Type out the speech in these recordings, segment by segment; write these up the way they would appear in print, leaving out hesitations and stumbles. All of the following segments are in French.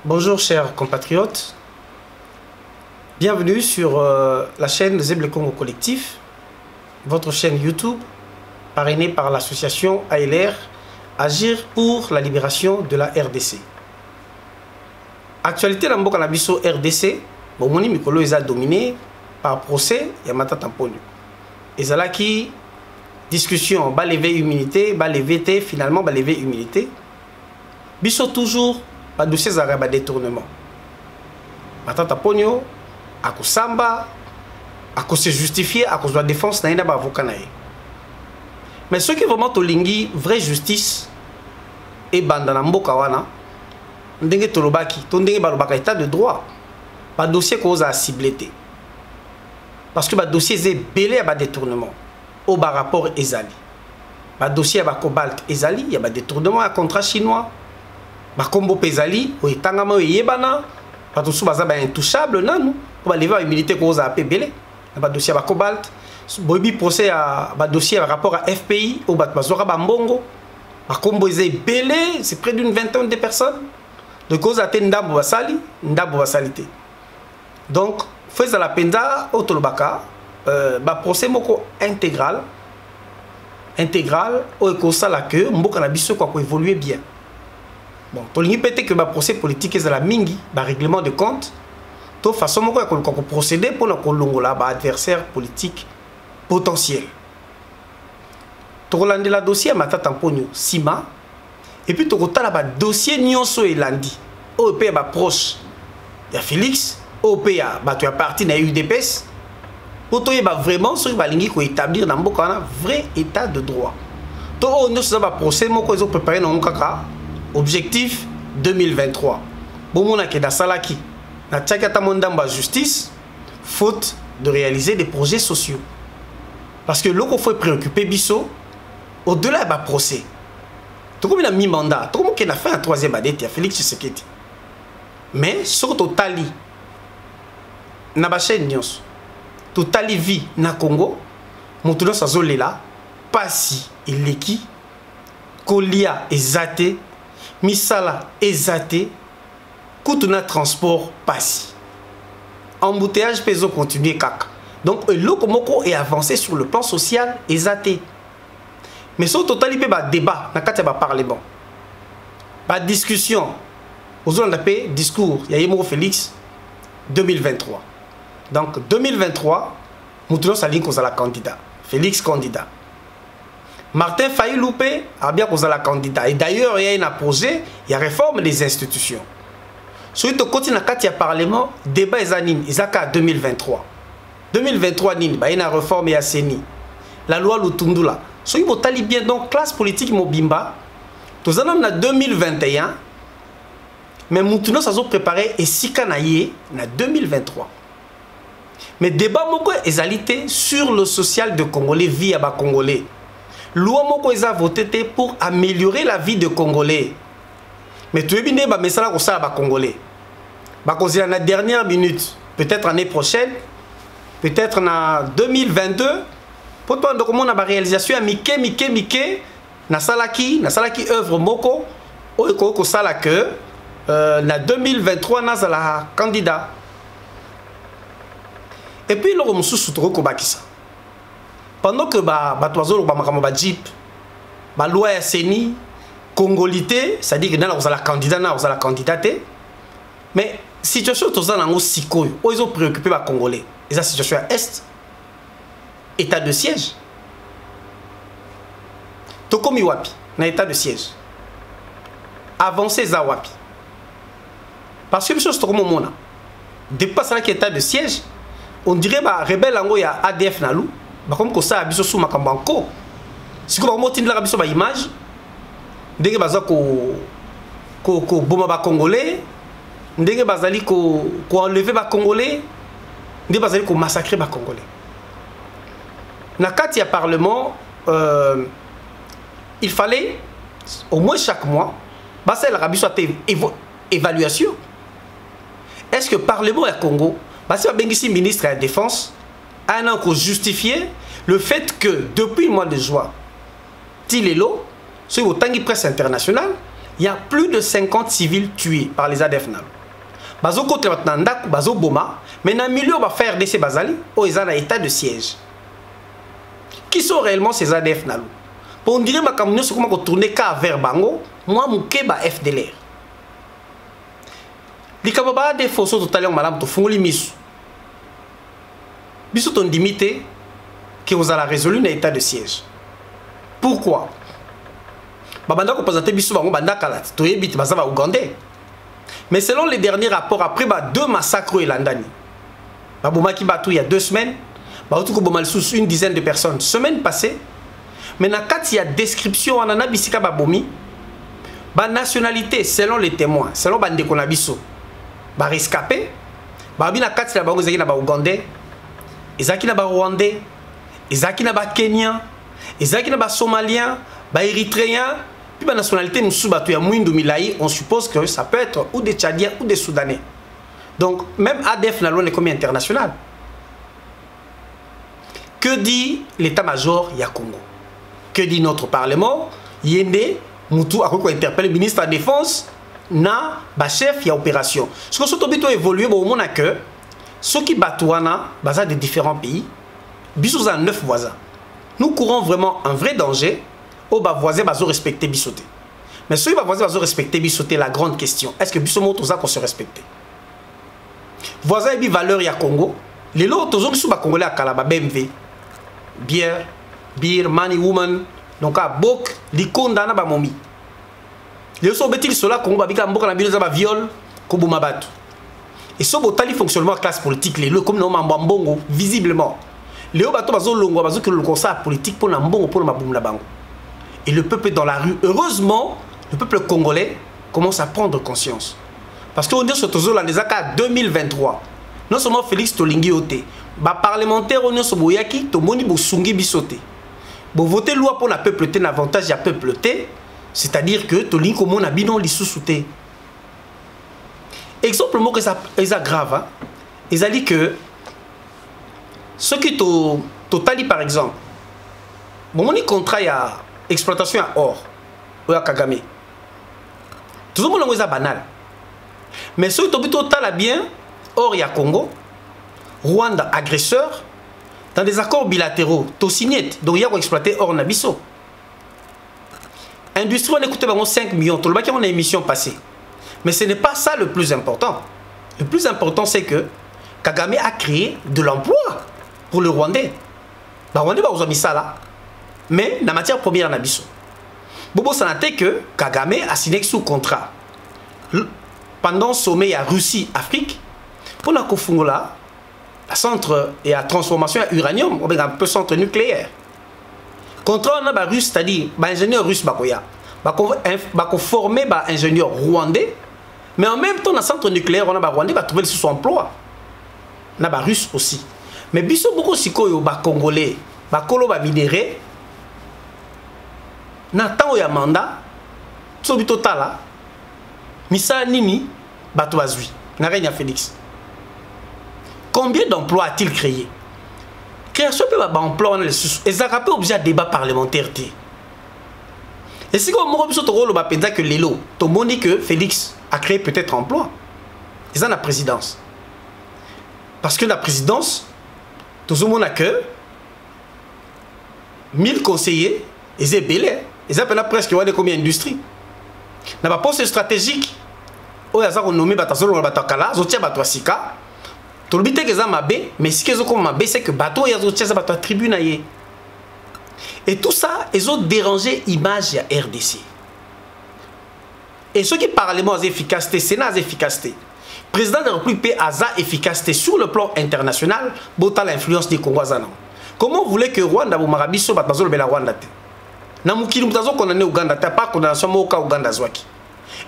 Bonjour chers compatriotes, bienvenue sur la chaîne Zeble Congo Collectif, votre chaîne YouTube parrainée par l'association ALR, Agir pour la libération de la RDC. Actualité dans Mboka Nabiso RDC, Bomoni Mikolo est dominé par procès Yamata Tamponio. Et là qui discussion, ba lever immunité, ba lever té, finalement ba lever immunité. Biso toujours ba dossier za ba détournement. Yamata Tamponio a kusamba, a se justifier à cause de la défense na ba avocat na ye. Mais ceux qui vraiment tolingi vraie justice et bandana mboka wana ndenge tolobaki to ndenge balobaka état de droit ba dossier cause a ciblé parce que ba dossier est belé à ba détournement au ba rapport ezali ba dossier ba cobalt ezali ya ba détournement à contrat chinois ba combo pezali o etangama yebana ba to su baza ba intouchable nanu ko ba lever immunité cause a belé ba dossier ba cobalt bobi procès à ba dossier à rapport à FPI au ba bazora ba mbongo ba combo ezali belé c'est près d'une vingtaine de personnes de cause à ndambo basali ndambo basalité. Donc faisait la penda autolobaka ba procès moko intégral au ekosala que mboka na biso kwa évoluer bien. Bon tolingi pété que ba procès politique est la mingi ba règlement de compte to façon moko ya ko procéder pour na kolongola ba adversaire politique potentiel. To rolande la dossier Yamata Tamponio Sima et puis tu as un dossier nyonso elandi au pays ba proche il y a Félix au pays tu as parti na UDPS pour toi ba vraiment sur balingi ko établir dans mboka un vrai état de droit to on se ba procès moko ils ont préparé na mukaka objectif 2023 bomona ke da salaki na tchakata mondamba justice faute de réaliser des projets sociaux parce que loko faut préoccuper biso au-delà ba procès. Tout comme il a mis mandat, tout comme il a fait un troisième adé, il y a Félix Tshisekedi. Mais surtout Tali, na ba chaîne nyonso, to Tali vie na Congo, motuno sa zolela, pasi eleki, kolia ezate, misala ezate, kutuna transport pasi. Embouteillage peso continuer kaka. Donc le komoko est avancé sur le plan social ezate. Mais sur total il y a un débat, il y a un parlement, pas discussion. Aux on appelle discours, il y a Félix 2023. Donc 2023, nous tenons sa ligne qu'on a la candidat. Félix candidat. Martin Fayou-Loupé a bien qu'on a la candidat. Et d'ailleurs, il y a un projet, il y a réforme des institutions. Sur le côté de la parlement, débat est anime, il y a 2023. 2023, il y a une réforme et Seni. La loi Lutundula. Si vous avez bien donc classe politique mobimba, nous avons en 2021, mais nous avons préparé et si canaillé en 2023. Mais débat moko est sur le social de Congolais via ba Congolais. Loi moko est voté pour améliorer la vie de Congolais. Mais tu es bien ba message ko ça ba Congolais. Ba cause la dernière minute, peut-être l'année prochaine, peut-être en 2022. Pour toi, donc, on a une réalisation à Mike, Nasalaki œuvre Moko, Oeko Salake, en 2023, on a la candidat. Et puis, le Moussou Soutoro Kobakisa. Pendant que Batoizo, Bamakamaba Jeep, loi Seni, Congolité, c'est-à-dire que nous avons la candidat, nous avons la candidaté. Mais la situation est aussi ils ont préoccupé les Congolais. Et la situation à Est. État de siège. Tokomi wapi, na état de siège. Avancez à wapi. Parce que les choses sont comme dépasse là qui état de siège, on dirait bah rebelle ango ya ADF nalu, bah comme ça abiso sous makambanko. Si comme on tient la abiso ba image, ndenge baza ko boma ba congolais, ndenge bazali ko enlever ba congolais, ndenge bazali ko massacrer ba congolais. Dans le Parlement, il fallait au moins chaque mois, c'est la évaluation. Est-ce que le Parlement du Congo, c'est le ministre de la Défense, a justifié le fait que depuis le mois de juin, Tilelo, sur le Tangi Presse Internationale, il y a plus de 50 civils tués par les ADF. bazo kote na ndako bazo boma, mais na milieu ba faire RDC bazali o ils en a état de siège. Qui sont réellement ces ADF nalo? Pour dire ma camion c'est comment tourner ka vers bango, moi muke ba FDLR. Li kababa de fosso totalement malam to fungoli misu. Biso ton limité que vous allez résolu un état de siège. Pourquoi? Babanda ko présenter biso bango banda kala to yebit bazaba ougandais. Mais selon les derniers rapports après deux massacres et landani. Baboma ki batou il y a 2 semaines, ba tout ko bomal sous une dizaine de personnes semaine passée. Mais na kat il y a description en ana bisika babomi. Ba nationalité selon les témoins, selon bande ko na biso. Ba rescapé, ba bi na kat la bango zaki na ba ougandais, ezaki na ba rwandais, ezaki na ba kenyan, ezaki na ba somalien, ba érythréen, puis la nationalité nous soubatou Mouindou Milaï, on suppose que ça peut être ou des Tchadiens ou des Soudanais. Donc même ADF na loi l'économie internationale. Que dit l'état-major ya Congo? Que dit notre parlement? Yende Moutou a quoi interpeller le ministre de la Défense na ba chef ya opération. Ce que surtout bito évoluer bon on a que ceux qui batouana bazar de différents pays, bisous à 9 voisins. Nous courons vraiment un vrai danger. Au bas voisin bazo respecter bisoté. Mais ceux qui voisin bazo respecter bisoté la grande question, est-ce que bisomo tout ça qu'on se respecte? Voisin et bi valeur ya Congo, les lots toujours qui sont ba congolais à Kalaba BMW, bière, beer, money woman, donc à bok, likonda na ba momi. Les sont betil cela Congo ba bika mboka na bino za ba viol, ko buma batu. Et ce botali fonctionnement classe politique les lots comme no mbongo visiblement. Les bato bazo longo bazo que le conseil politique pour na mbongo pour na boum na bango. Et le peuple dans la rue, heureusement, le peuple congolais commence à prendre conscience. Parce qu'on est sur toujours les ACA 2023. Non seulement Félix Tolingi Ote, bah parlementaire on est sur Boyaki, to moni bo sungi bisote. Bo voter loi pour la peupleté l'avantage ya peupleté, c'est-à-dire que Tolingi comme on a binon li sous-souté. Exemple mot que ça est grave, hein. Ils ont dit que ceux qui totali par exemple, bon on y contrat ya exploitation à or ou à Kagame. Tout le monde est banal. Mais ceux qui ont la bien, or il y a Congo, Rwanda agresseur, dans des accords bilatéraux, tout signé, donc il y a exploité or Nabiso. Industrie, on écoutait 5 millions, tout le monde qui a une émission passée. Mais ce n'est pas ça le plus important. Le plus important, c'est que Kagame a créé de l'emploi pour le Rwandais. Le Rwandais va mis ça là. Mais la matière première na biso. Bobo sanaté que Kagame a signé sous contrat pendant le sommet à Russie Afrique pour la Kofungola, la centre et la transformation à uranium, on un peu centre nucléaire. Contrat on a russe, c'est-à-dire ingénieur russe bakoya, bako former ba ingénieur rwandais, mais en même temps dans le centre nucléaire on a ba rwandais va trouver sous son emploi. Na ba russe aussi. Mais biso beaucoup sikoyo ba congolais, ba kolo ba minéré na temps ya mandat so bitotala misa nini bato bazui na règne Félix. Combien d'emplois a-t-il créé? Création peut d'emplois les sous et ça rappelle objet débat parlementaire. Et si comme moi biso to rôle ba penza que lelo to moni que Félix a créé peut-être emploi. Et ça la présidence. Parce que la présidence tout le monde a que 1000 conseillers et c'est belé. Ils appellent presque combien d'industries. N'a pas poste stratégique. Oh, ils ont nommé Batasolo dans Batakala, Zotia Batoasika. Tout le but est que ça m'a bé, mais ce qu'ils ont comme m'a c'est que bateau ils ont tiré ça Batoa tribune. Et tout ça, ils ont dérangé l'image à RDC. Et ceux qui parlement à efficacité, Sénat à efficacité. Président de la République a efficacité sur le plan international, bota l'influence des Congolais. Comment vous voulez que Rwanda ou Marabiso Batazolo Bela Rwanda? Namukili mutazo condamné Ouganda, t'as pas condamnation moka Ouganda zwaki.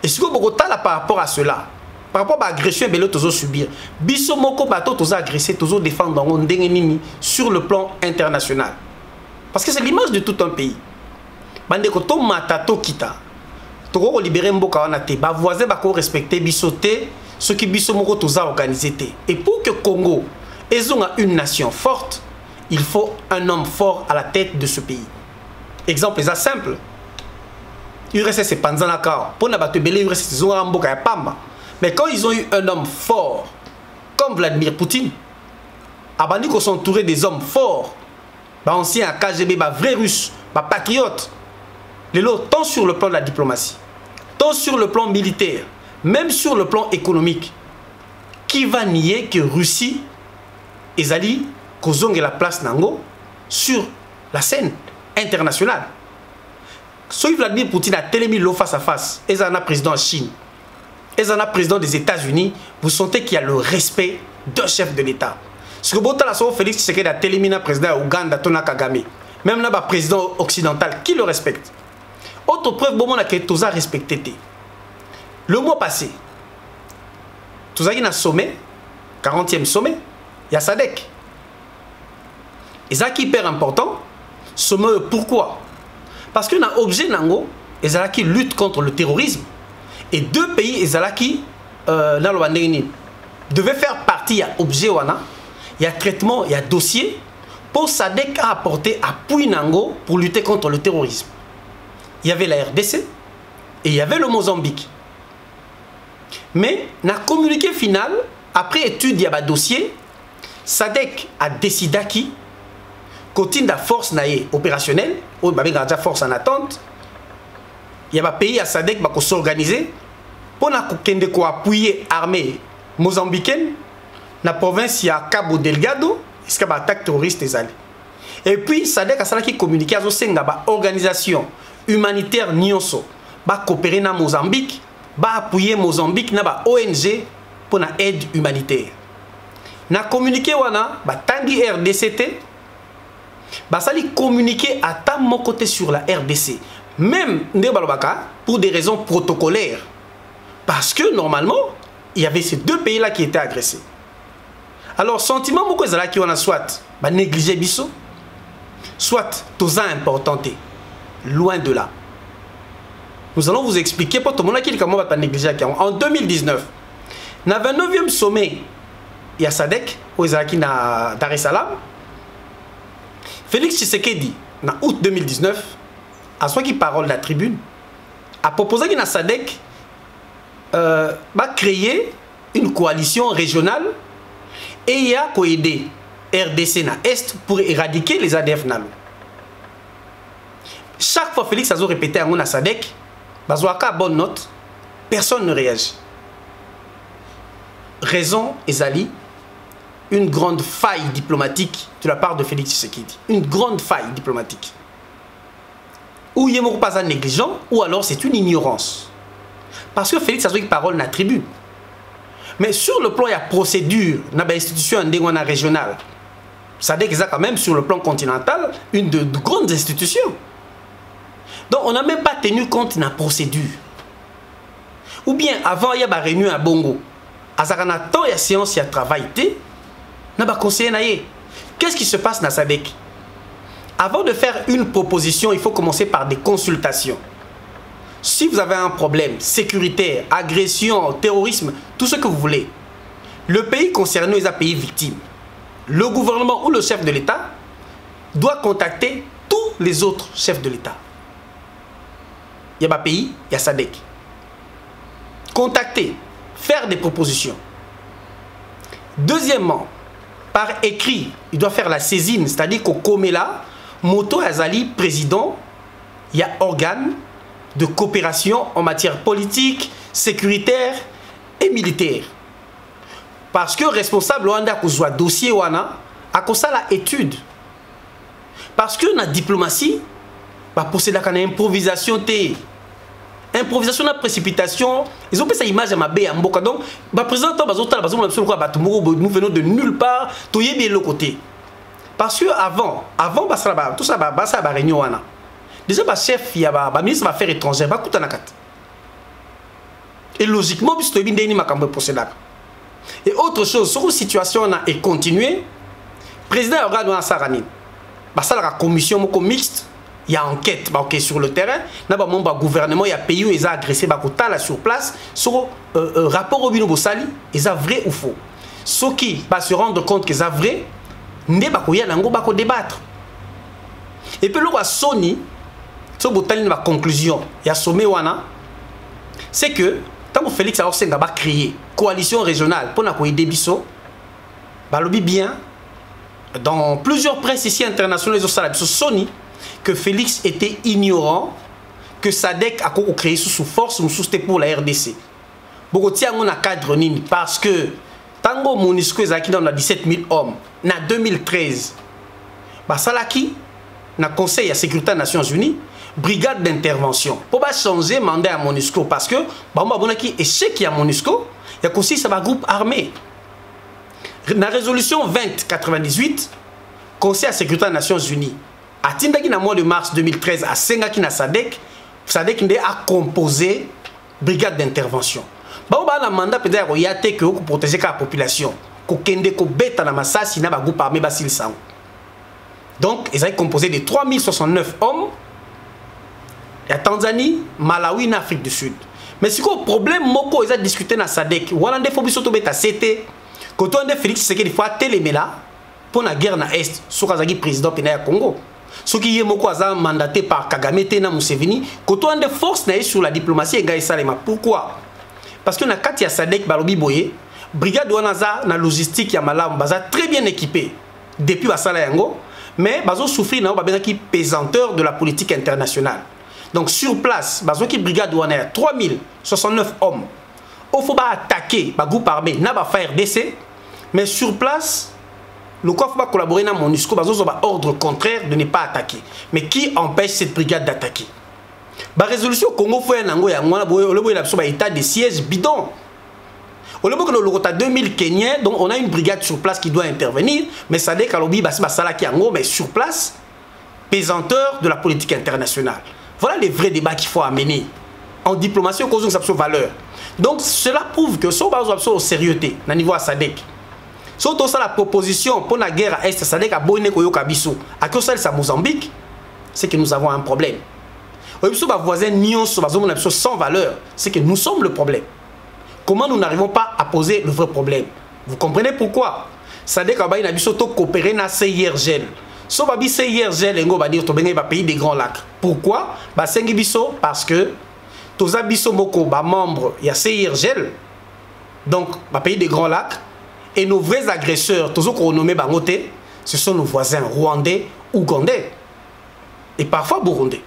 Et si vous avez par rapport à cela, par rapport à l'agression que vous avez subir, biso moko bato vous agressé, vous défendre sur le plan international. Parce que c'est l'image de tout un pays. Bande ko to matato kita. To ko libérer mboka wana te, ba voisin ba ko respecter bisoté, ce qui biso moko toza organisé te. Et pour que Congo ait une nation forte, il faut un homme fort à la tête de ce pays. Exemple simple. URSS c'est Panzanaka. Pour na bato belé URSS zonga mboka ya pamba. Mais quand ils ont eu un homme fort, comme Vladimir Poutine, Abandi qu'on s'entourait des hommes forts, anciens à KGB, vrais russes, patriotes, tant sur le plan de la diplomatie, tant sur le plan militaire, même sur le plan économique, qui va nier que Russie ezali kozonge la place nango sur la scène internationale. Si Vladimir Poutine a télémis l'eau face à face, et un président de Chine, et un président des États-Unis, vous sentez qu'il y a le respect d'un chef de l'État. Ce que Botala Félix Tshisekedi a télémis le président Ouganda, Tona Kagame, même là, le président occidental, qui le respecte. Autre preuve, bon, on a que tous a respecté. Le mois passé, tous a eu un sommet, 40e sommet, il y a SADC. Et ça qui est hyper important, sommet, pourquoi? Parce qu'on a objet nango, et ça qui lutte contre le terrorisme. Et deux pays, et ça qui devaient faire partie, il y a objet wana, il y a traitement, il y a dossier, pour SADC à apporter appui nango pour lutter contre le terrorisme. Il y avait la RDC et il y avait le Mozambique. Mais dans le communiqué final, après étude, il y a un dossier, SADC a décidé qui continue la force opérationnelle, ou la force en attente. Il y a un pays à SADC qui s'organiser pour appuyer l'armée mozambicaine dans la province de Cabo Delgado, parce qu'il y a une attaque terroriste. Et puis, SADC a communiqué à une organisation humanitaire nyonso, va coopérer dans Mozambique, va appuyer Mozambique dans ONG pour une aide humanitaire. Na communiqué wana ba tangi RDCT ba sali communiquer à ta mon côté sur la RDC, même pour des raisons protocolaires, parce que normalement il y avait ces deux pays là qui étaient agressés. Alors sentiment moko ezala ki wana soit ba négliger biso, soit toza importanté. Loin de là. Nous allons vous expliquer pour tout le monde qui comment va négliger. En 2019, dans le 29e sommet, il y a SADC, au Dar es Salaam. Félix Tshisekedi, en août 2019, à soi qui parole de la tribune, a proposé que SADC va créer une coalition régionale et il y a qu'à aider RDC na Est pour éradiquer les ADF nalo. Chaque fois Félix a répété à SADC, bazoaka bonne note, personne ne réagit. Raison, Ezali, une grande faille diplomatique de la part de Félix Tshisekedi. Une grande faille diplomatique. Ou il n'y a pas un négligent, ou alors c'est une ignorance. Parce que Félix a dit parole dans la tribune. Mais sur le plan, il y a procédure dans l'institution régionale. SADC est quand même sur le plan continental une de grandes institutions. Donc on n'a même pas tenu compte de la procédure. Ou bien avant il y a une réunion à Bongo. Azarana temps il y a séance, il y a travail. Qu'est-ce qui se passe dans SADC? Avant de faire une proposition, il faut commencer par des consultations. Si vous avez un problème sécuritaire, agression, terrorisme, tout ce que vous voulez, le pays concerné est un pays victime. Le gouvernement ou le chef de l'État doit contacter tous les autres chefs de l'État. Il y a un pays, il y a SADC. Contacter, faire des propositions. Deuxièmement, par écrit, il doit faire la saisine, c'est-à-dire qu'au Komela, Moto Azali, président, il y a organe de coopération en matière politique, sécuritaire et militaire. Parce que responsable, on a un dossier, on a la étude. Parce que dans la diplomatie, procéder à une improvisation. Improvisation, la précipitation, ils ont fait cette image à ma baie en boca. Donc, le président, nous venons de nulle part, tout est bien le côté. Parce que avant tout ça, ça va réunion. Déjà, le chef, le ministre des Affaires étrangères, va coûter. Et logiquement, puisque tu es procéder. Et autre chose, sur une situation est continuée, le président Organo Sarani, la commission mixte, il y a enquête sur le terrain, le gouvernement, il y a pays où ils ont agressé sur place, sur rapport au Bino Bossali, ils ont vrai ou faux. Ceux qui se rendre compte qu'ils ont vrai, ils vont débattre. Et puis, le Sony, la conclusion, il y a sommet, c'est que, tant tant Félix a aussi créé coalition régionale pour nous aider biso balobi bien dans plusieurs presses ici internationales Sony que Félix était ignorant que SADC a créé sous force ou sous pour la RDC. Beaucoup tiens on a cadre nini parce que tango MONUSCO ezaki dans 17 000 hommes na 2013 ba salaki na Conseil de sécurité des Nations Unies brigade d'intervention pour pas changer mandat à MONUSCO parce que ba on a qui échec à MONUSCO il y a aussi ça va groupe armé. La résolution 2098 Conseil de sécurité des Nations Unies a tindaki na mois de mars 2013 à Sengaki na SADC a composé brigade d'intervention. Ba na mandat peut-être y a que pour protéger la population ko kende ko beta na masasi na ba groupe armé basil sang. Donc ils ont composé de 3069 hommes. Il y a Tanzanie, Malawi, en Afrique du Sud. Mais c'est quoi le problème moko ils ont discuté dans SADC. Voilà des phobies surtout beta c'était quand on a Félix Tshisekedi fois télémé là pour la guerre na est sur Kazaki président pénal Congo. Ce qui est moko aza mandaté par Kagame Tena Museveni quand on a des forces na sur la diplomatie et gars salema. Pourquoi? Parce que na kati ya SADC balobi boye brigade wanaza na logistique ya malamu baza très bien équipé depuis basala yango mais bazo souffrir na ba benaki pesanteur de la politique internationale. Donc sur place bazo ki brigade wana 3069 hommes. Il faut pas attaquer ba groupe armé na ba FARDC mais sur place le quoi faut pas collaborer na MONUSCO bazo ba ordre contraire de ne pas attaquer. Mais qui empêche cette brigade d'attaquer? La résolution Congo fait un état de siège bidon. Au niveau de l'Orota 2000 Kenyans, donc on a une brigade sur place qui doit intervenir, mais ça dit qu'Alobi mais sur place, pesanteur de la politique internationale. Voilà les vrais débats qu'il faut amener. En diplomatie, on cause une valeur. Donc cela prouve que si on va au sérieux au niveau à SADC, si on a la proposition pour la guerre à Est, SADC a bonné Koyokabiso, à cause de Mozambique, c'est que nous avons un problème. Voisin sans valeur, c'est que nous sommes le problème. Comment nous n'arrivons pas à poser le vrai problème? Vous comprenez pourquoi? Ça dit qu'on va coopérer dans CIRGL. Si on va dire CIRGL, on va dire que c'est un pays des Grands Lacs. Pourquoi? Parce que tous les membres il y a CIRGL, donc le pays des Grands Lacs, et nos vrais agresseurs, tous qu'on nomme Bangote, ce sont nos voisins rwandais, ougandais et parfois burundais.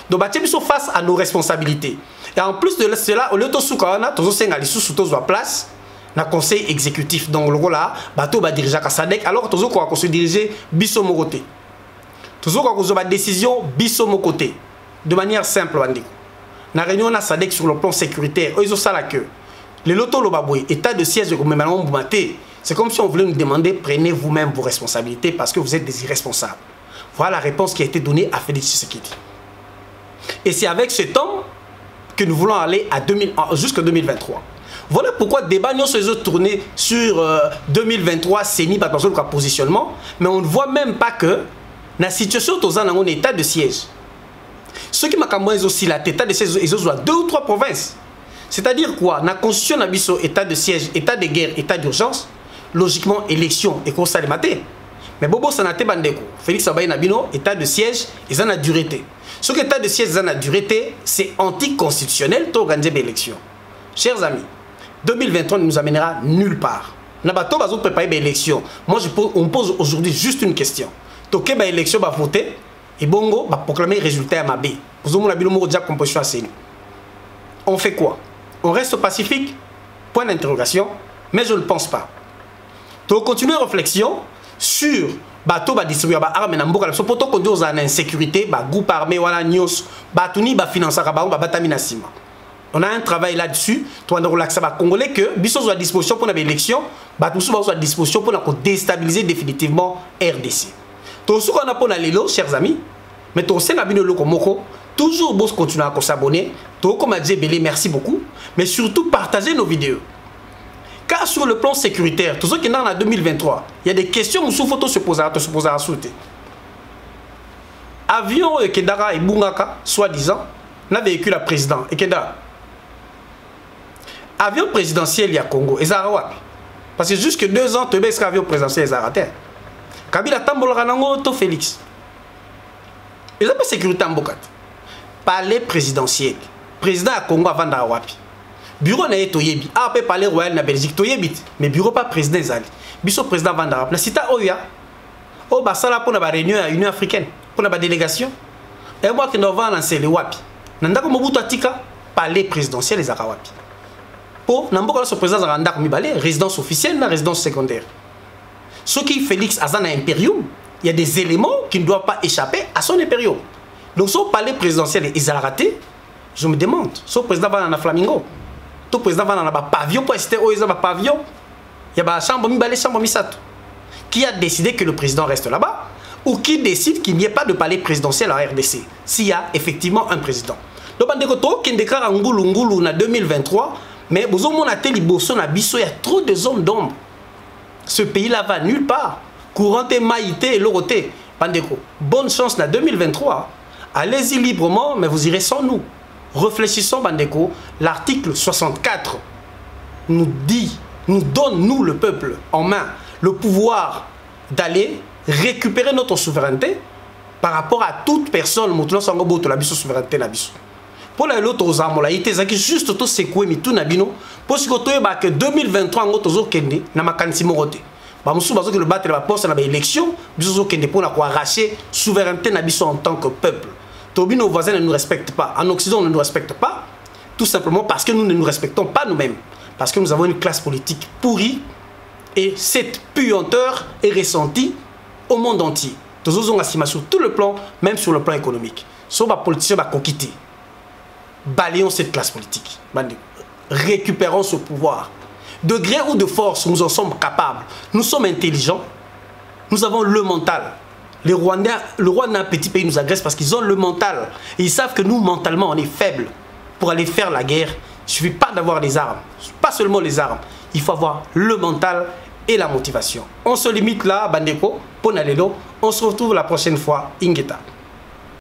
Donc, nous sommes face à nos responsabilités. Et en plus de cela, au lieu de tout nous avons place dans le conseil exécutif. Donc, le là, bateau va diriger à SADC. Alors, nous avons se diriger biso mon côté. Nous avons une décision biso mon côté. De manière simple, dans la réunion de SADC sur le plan sécuritaire, ils ont ça là que le loto lobaboué, état de siège c'est comme si on voulait nous demander prenez vous-même vos responsabilités parce que vous êtes des irresponsables. Voilà la réponse qui a été donnée à Félix Tshisekedi. Et c'est avec cet homme que nous voulons aller à jusqu'en 2023. Voilà pourquoi débat nous se tourné sur 2023, c'est ni pas dans le positionnement, mais on ne voit même pas que la situation est dans un état de siège. Ce qui m'a dit aussi l'état de siège, ils ont 2 ou 3 provinces. C'est-à-dire quoi? La constitution n'a pas état de siège, état de guerre, état d'urgence, logiquement élection et qu'on s'allait mater. Mais Bobo Sanate Bandeko, Félix Abaye Nabino, état de siège, ils en ont duré. Ce que l'état de siège en a duré, c'est anticonstitutionnel pour organiser l'élection. Chers amis, 2023 ne nous amènera nulle part. Nabato va préparer l'élection. Moi, on pose aujourd'hui juste une question. Toké ba élection va voter et Bongo va proclamer résultat à Mabé. Vous avez vu le déjà composition à CNU. On fait quoi? On reste pacifique? Point d'interrogation. Mais je ne pense pas. Donc, continuer réflexion sur bateau ba distribuer ba armes na mboka so poto kondi oza na insécurité ba groupe armé wala nyos ba tuni ba financer ba batamina sima. On a un travail là-dessus, toi on relaxer ba congolais que biso à disposition pour l'élection, ba tous à disposition pour déstabiliser définitivement RDC. Tout ce qu'on a pour lelo chers amis, mais tout c'est na bino loko moko, toujours boss continuer à s'abonner, tout comme a dit Belé merci beaucoup, mais surtout partager nos vidéos. Car sur le plan sécuritaire, tout ce qui est dans la 2023, il y a des questions où il faut se poser à sauter. Avion Ekedara et Bungaka, soi-disant, n'a véhicule à président. Ekedara. Avion présidentiel, il y a Congo. Et Zarawa. Parce que jusque 2 ans, tu as avion présidentiel, Zarater. Kabila Tambolranango, to Félix. Ils ont pas sécurité en Bokat. Palais présidentiel. Président à Congo avant d'Arawapi. bureau na toyebi a peut parler royal na Belgique toyebi mais bureau pas président ezali biso président Vandara na sita oya o basala pour na ba réunion à Union africaine pour na ba délégation et moi qui nous va lancer le wapi nandako Mobutu atika palais présidentiel les akawapi pour namboka le président Randa mibale résidence officielle na résidence secondaire ce qui Félix Azana impérium il y a des éléments qui ne doivent pas échapper à son impérium donc son palais présidentiel est raté. Je me demande son président va dans la Flamingo ton président va dans la pavillon pour assister au pavillon il y a ba chambre mibale chambre misato qui a décidé que le président reste là-bas ou qui décide qu'il n'y ait pas de palais présidentiel en RDC s'il y a effectivement un président. Donc qui déclare en Ngulu en 2023 mais vous avez il y a trop de zones d'ombre. Ce pays-là va nulle part. Couranté, maïté et loroté. Bonne chance en 2023. Allez-y librement, mais vous irez sans nous. Réfléchissons, Bandeko. L'article 64 nous dit, nous donne, nous, le peuple, en main, le pouvoir d'aller récupérer notre souveraineté par rapport à toute personne. Nous avons la souveraineté. Pour l'autre aux armes, il était juste tout secoué, mais tout nabino. Pour ce que 2023, nous avons kende na makanisi morote. Ba musu bazo que le battre la poste na ba élection, biso kende pour na ko arracher souveraineté na biso en tant que peuple. Tobi nos voisins ne nous respectent pas. En Occident, on ne nous respecte pas, tout simplement parce que nous ne nous respectons pas nous-mêmes, parce que nous avons une classe politique pourrie et cette puanteur est ressentie au monde entier. Tous ont assumé sur tout le plan, même sur le plan économique. Sur les politiciens va quitter. Balayons cette classe politique. Récupérons ce pouvoir. De gré ou de force, nous en sommes capables. Nous sommes intelligents. Nous avons le mental. Les Rwandais, le Rwanda, un petit pays, nous agresse parce qu'ils ont le mental. Et ils savent que nous, mentalement, on est faibles. Pour aller faire la guerre, il ne suffit pas d'avoir les armes. Pas seulement les armes. Il faut avoir le mental et la motivation. On se limite là, Bandeko, Ponalelo. On se retrouve la prochaine fois. Ingeta.